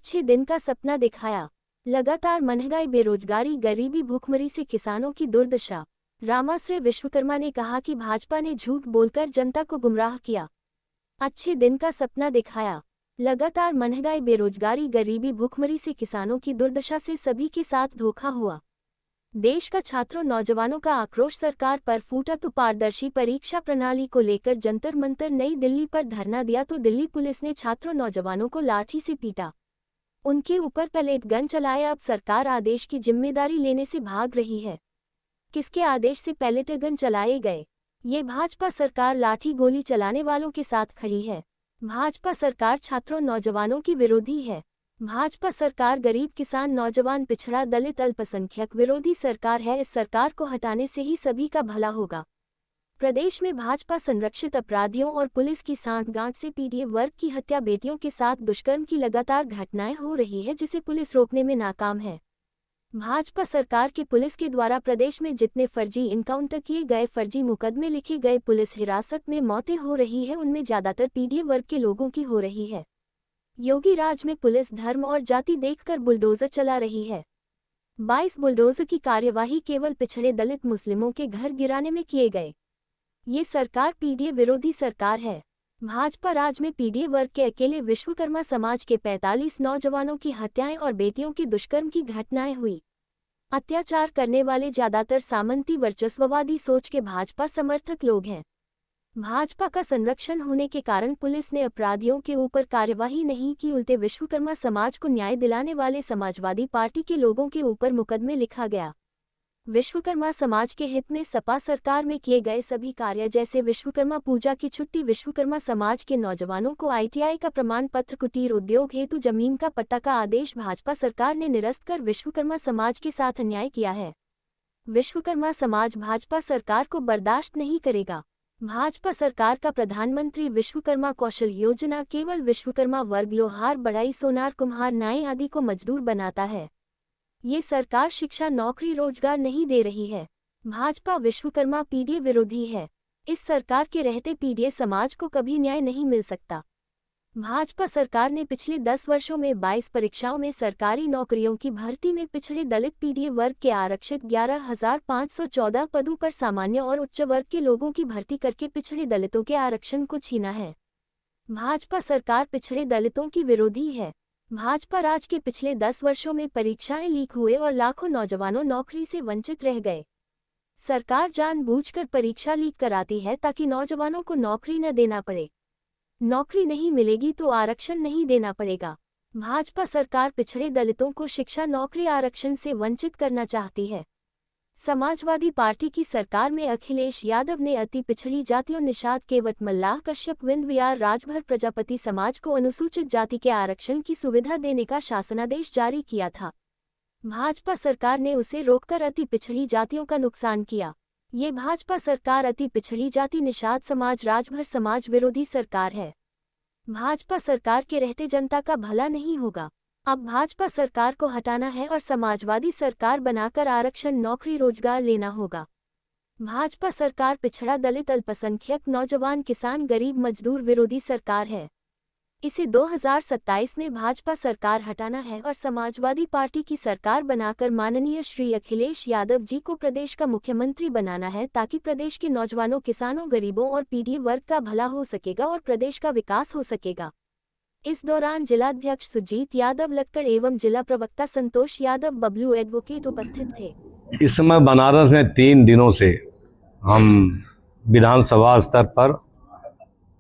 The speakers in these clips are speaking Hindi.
अच्छे दिन का सपना दिखाया। लगातार महंगाई, बेरोजगारी, गरीबी, भूखमरी से किसानों की दुर्दशा। रामाश्रय विश्वकर्मा ने कहा कि भाजपा ने झूठ बोलकर जनता को गुमराह किया। अच्छे दिन का सपना दिखाया। लगातार महंगाई, बेरोजगारी, गरीबी, भूखमरी से किसानों की दुर्दशा से सभी के साथ धोखा हुआ। देश का छात्रों नौजवानों का आक्रोश सरकार पर फूटा तो पारदर्शी परीक्षा प्रणाली को लेकर जंतर मंतर नई दिल्ली पर धरना दिया तो दिल्ली पुलिस ने छात्रों नौजवानों को लाठी से पीटा, उनके ऊपर पैलेट गन चलाया। अब सरकार आदेश की जिम्मेदारी लेने से भाग रही है। किसके आदेश से पैलेट गन चलाए गए? ये भाजपा सरकार लाठी गोली चलाने वालों के साथ खड़ी है। भाजपा सरकार छात्रों नौजवानों की विरोधी है। भाजपा सरकार गरीब, किसान, नौजवान, पिछड़ा, दलित, अल्पसंख्यक विरोधी सरकार है। इस सरकार को हटाने से ही सभी का भला होगा। प्रदेश में भाजपा संरक्षित अपराधियों और पुलिस की सांठगांठ से पीड़ित वर्ग की हत्या, बेटियों के साथ दुष्कर्म की लगातार घटनाएं हो रही है, जिसे पुलिस रोकने में नाकाम है। भाजपा सरकार की पुलिस के द्वारा प्रदेश में जितने फर्जी इनकाउंटर किए गए, फर्जी मुकदमे लिखे गए, पुलिस हिरासत में मौतें हो रही है, उनमें ज्यादातर पीड़ित वर्ग के लोगों की हो रही है। योगी राज में पुलिस धर्म और जाति देखकर बुलडोजर चला रही है। 22 बुलडोजर की कार्यवाही केवल पिछड़े, दलित, मुस्लिमों के घर गिराने में किए गए। ये सरकार पीड़ित विरोधी सरकार है। भाजपा राज में पीड़ित वर्ग के अकेले विश्वकर्मा समाज के 45 नौजवानों की हत्याएं और बेटियों की दुष्कर्म की घटनाएं हुई। अत्याचार करने वाले ज्यादातर सामंती वर्चस्ववादी सोच के भाजपा समर्थक लोग हैं। भाजपा का संरक्षण होने के कारण पुलिस ने अपराधियों के ऊपर कार्यवाही नहीं की, उल्टे विश्वकर्मा समाज को न्याय दिलाने वाले समाजवादी पार्टी के लोगों के ऊपर मुकदमे लिखा गया। विश्वकर्मा समाज के हित में सपा सरकार में किए गए सभी कार्य, जैसे विश्वकर्मा पूजा की छुट्टी, विश्वकर्मा समाज के नौजवानों को ITI का प्रमाण पत्र, कुटीर उद्योग हेतु जमीन का पट्टा का आदेश भाजपा सरकार ने निरस्त कर विश्वकर्मा समाज के साथ अन्याय किया है। विश्वकर्मा समाज भाजपा सरकार को बर्दाश्त नहीं करेगा। भाजपा सरकार का प्रधानमंत्री विश्वकर्मा कौशल योजना केवल विश्वकर्मा वर्ग, लोहार, बढ़ई, सोनार, कुम्हार, नाई आदि को मजदूर बनाता है। ये सरकार शिक्षा, नौकरी, रोजगार नहीं दे रही है। भाजपा विश्वकर्मा पीड़ित विरोधी है। इस सरकार के रहते पीड़ित समाज को कभी न्याय नहीं मिल सकता। भाजपा सरकार ने पिछले 10 वर्षों में 22 परीक्षाओं में सरकारी नौकरियों की भर्ती में पिछड़े, दलित, पीड़ित वर्ग के आरक्षित 11,514 पदों पर सामान्य और उच्च वर्ग के लोगों की भर्ती करके पिछड़े दलितों के आरक्षण को छीना है। भाजपा सरकार पिछड़े दलितों की विरोधी है। भाजपा राज के पिछले 10 वर्षों में परीक्षाएं लीक हुए और लाखों नौजवानों नौकरी से वंचित रह गए। सरकार जानबूझकर परीक्षा लीक कराती है ताकि नौजवानों को नौकरी न देना पड़े। नौकरी नहीं मिलेगी तो आरक्षण नहीं देना पड़ेगा। भाजपा सरकार पिछड़े दलितों को शिक्षा, नौकरी, आरक्षण से वंचित करना चाहती है। समाजवादी पार्टी की सरकार में अखिलेश यादव ने अति पिछड़ी जातियों, निषाद, केवट, मल्लाह, कश्यप, विंध्य, विहार, राजभर, प्रजापति समाज को अनुसूचित जाति के आरक्षण की सुविधा देने का शासनादेश जारी किया था। भाजपा सरकार ने उसे रोककर अति पिछड़ी जातियों का नुकसान किया। ये भाजपा सरकार अति पिछड़ी जाति, निषाद समाज, राजभर समाज विरोधी सरकार है। भाजपा सरकार के रहते जनता का भला नहीं होगा। अब भाजपा सरकार को हटाना है और समाजवादी सरकार बनाकर आरक्षण, नौकरी, रोजगार लेना होगा। भाजपा सरकार पिछड़ा, दलित, अल्पसंख्यक, नौजवान, किसान, गरीब, मजदूर विरोधी सरकार है। इसे 2027 में भाजपा सरकार हटाना है और समाजवादी पार्टी की सरकार बनाकर माननीय श्री अखिलेश यादव जी को प्रदेश का मुख्यमंत्री बनाना है, ताकि प्रदेश के नौजवानों, किसानों, गरीबों और पीड़ित वर्ग का भला हो सकेगा और प्रदेश का विकास हो सकेगा। इस दौरान जिलाध्यक्ष सुजीत यादव लक्कड़ एवं जिला प्रवक्ता संतोष यादव, बबलू एडवोकेट उपस्थित थे। इस समय बनारस में 3 दिनों से हम विधानसभा स्तर पर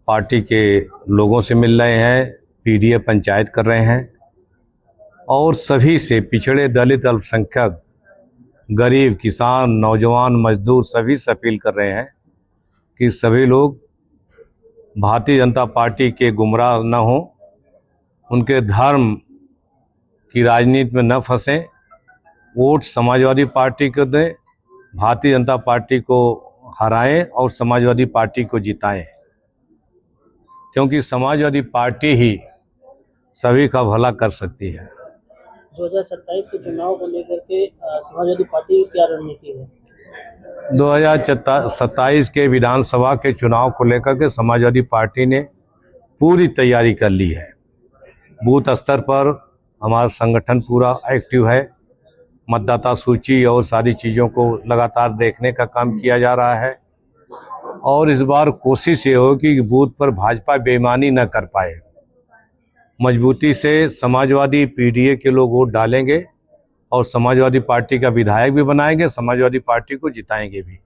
पार्टी के लोगों से मिल रहे हैं, PDA पंचायत कर रहे हैं और सभी से, पिछड़े, दलित, अल्पसंख्यक, गरीब, किसान, नौजवान, मजदूर सभी से अपील कर रहे हैं कि सभी लोग भारतीय जनता पार्टी के गुमराह न हों, उनके धर्म की राजनीति में न फंसें, वोट समाजवादी पार्टी को दें, भारतीय जनता पार्टी को हराएं और समाजवादी पार्टी को जिताएं, क्योंकि समाजवादी पार्टी ही सभी का भला कर सकती है। 2027 के चुनाव को लेकर के समाजवादी पार्टी की क्या रणनीति है? 2027 के विधानसभा के चुनाव को लेकर के समाजवादी पार्टी ने पूरी तैयारी कर ली है। बूथ स्तर पर हमारा संगठन पूरा एक्टिव है। मतदाता सूची और सारी चीज़ों को लगातार देखने का काम किया जा रहा है और इस बार कोशिश ये हो कि बूथ पर भाजपा बेईमानी न कर पाए। मजबूती से समाजवादी पीडीए के लोग वोट डालेंगे और समाजवादी पार्टी का विधायक भी बनाएंगे, समाजवादी पार्टी को जिताएंगे भी।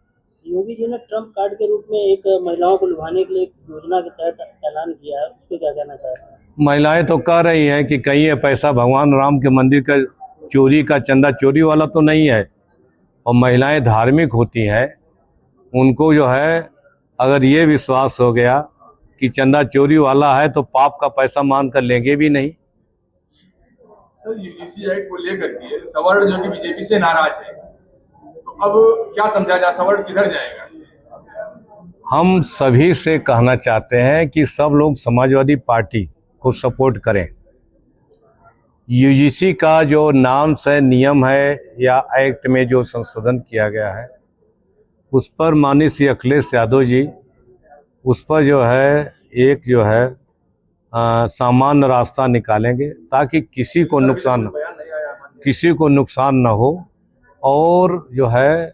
योगी जी ने ट्रम्प कार्ड के रूप में एक महिलाओं को लुभाने के लिए एक योजना के तहत ऐलान किया है, उस पर क्या कहना चाहते हैं? महिलाएं तो कह रही हैं कि कहीं ये पैसा भगवान राम के मंदिर का चोरी का चंदा चोरी वाला तो नहीं है। और महिलाएं धार्मिक होती हैं, उनको जो है अगर ये विश्वास हो गया कि चंदा चोरी वाला है तो पाप का पैसा मान कर लेंगे भी नहीं। सर, यूजीसी एक्ट को लेकर के सवर्ण जो कि बीजेपी से नाराज है, तो अब क्या समझा जाए, सवर्ण किधर जाएगा? हम सभी से कहना चाहते हैं कि सब लोग समाजवादी पार्टी को सपोर्ट करें। यूजीसी का जो नाम्स है, नियम है या एक्ट में जो संशोधन किया गया है, उस पर माननीय श्री अखिलेश यादव जी उस पर जो है एक जो है सामान्य रास्ता निकालेंगे ताकि किसी को नुकसान न हो और जो है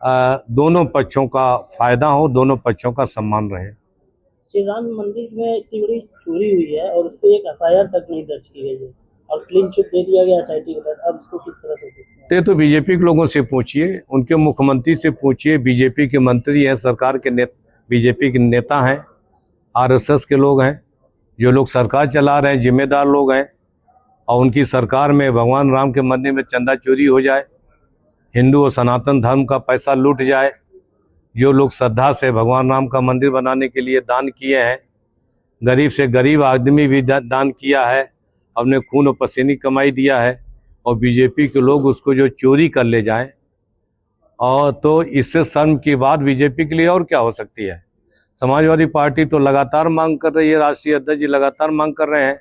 दोनों पक्षों का फायदा हो, दोनों पक्षों का सम्मान रहे। श्री राम मंदिर में इतनी बड़ी चोरी हुई है और उस पर एक एफआईआर तक नहीं दर्ज की गई है और क्लीन चिट दे दिया गया एसआईटी के तहत। अब इसको किस तरह से देखते हैं? तो बीजेपी के लोगों से पूछिए, उनके मुख्यमंत्री से पूछिए, बीजेपी के मंत्री हैं, सरकार के बीजेपी के नेता हैं, आरएसएस के लोग हैं, जो लोग सरकार चला रहे हैं, जिम्मेदार लोग हैं, और उनकी सरकार में भगवान राम के मंदिर में चंदा चोरी हो जाए, हिंदू और सनातन धर्म का पैसा लूट जाए, जो लोग श्रद्धा से भगवान राम का मंदिर बनाने के लिए दान किए हैं, गरीब से गरीब आदमी भी दान किया है, अपने खून और पसीने कमाई दिया है, और बीजेपी के लोग उसको जो चोरी कर ले जाएं, और तो इससे शर्म की बात बीजेपी के लिए और क्या हो सकती है। समाजवादी पार्टी तो लगातार मांग कर रही है, राष्ट्रीय अध्यक्ष जी लगातार मांग कर रहे हैं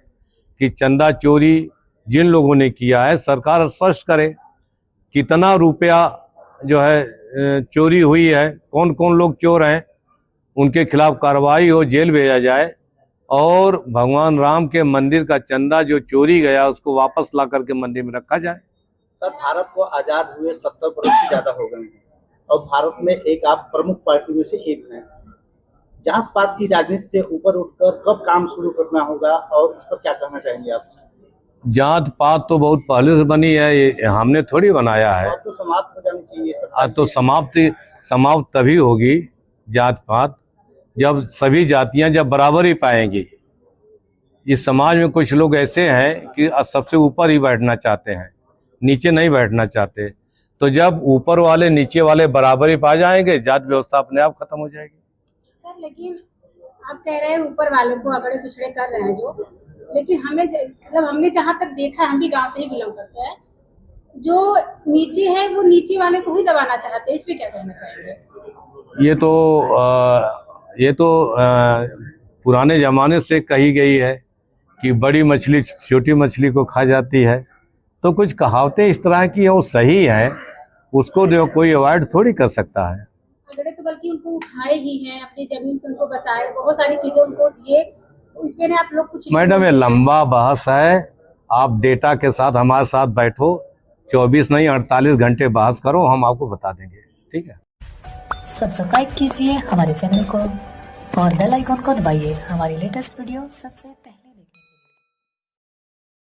कि चंदा चोरी जिन लोगों ने किया है सरकार स्पष्ट करे कितना रुपया जो है चोरी हुई है, कौन कौन लोग चोर हैं, उनके खिलाफ कार्रवाई हो, जेल भेजा जाए और भगवान राम के मंदिर का चंदा जो चोरी गया उसको वापस ला करके मंदिर में रखा जाए। सर, भारत को आजाद हुए 70 वर्ष से ज्यादा हो गए हैं और भारत में एक आप प्रमुख पार्टी में से एक हैं। जात पात की राजनीति से ऊपर उठकर कब काम शुरू करना होगा और इस पर क्या कहना चाहेंगे आप? जात पात तो बहुत पहले से बनी है, ये हमने थोड़ी बनाया है। तो समाप्त हो जानी चाहिए सब। तो समाप्त तभी होगी जात पात जब सभी जातियां जब बराबर ही पाएंगी। इस समाज में कुछ लोग ऐसे हैं कि सबसे ऊपर ही बैठना चाहते हैं, नीचे नहीं बैठना चाहते। तो जब ऊपर वाले नीचे वाले बराबर ही पा जाएंगे, जात व्यवस्था अपने आप खत्म हो जाएगी। सर, लेकिन आप कह रहे हैं ऊपर वालों को अगड़े पिछड़े कर रहे हैं जो, लेकिन हमें मतलब हमने जहाँ तक देखा, हम भी गांव से ही बिलोंग करते हैं, जो नीचे है वो नीचे वाले को ही दबाना चाहते हैं। इस पे क्या कहना चाहेंगे? ये तो पुराने जमाने से कही गई है कि बड़ी मछली छोटी मछली को खा जाती है। तो कुछ कहावतें इस तरह की है, वो सही है, उसको जो कोई अवॉइड थोड़ी कर सकता है। अगड़े तो बल्कि उनको उठाए ही हैं, अपनी जमीन पे उनको बसाए, बहुत सारी चीजें उनको दिए, इसमें आप लोग कुछ। मैडम, ये लंबा बहस है, आप डेटा के साथ हमारे साथ बैठो, 24 नहीं 48 घंटे बहस करो, हम आपको बता देंगे। ठीक है, सब्सक्राइब कीजिए हमारे चैनल को और बेल आइकॉन को दबाइए हमारी लेटेस्ट वीडियो सबसे पहले।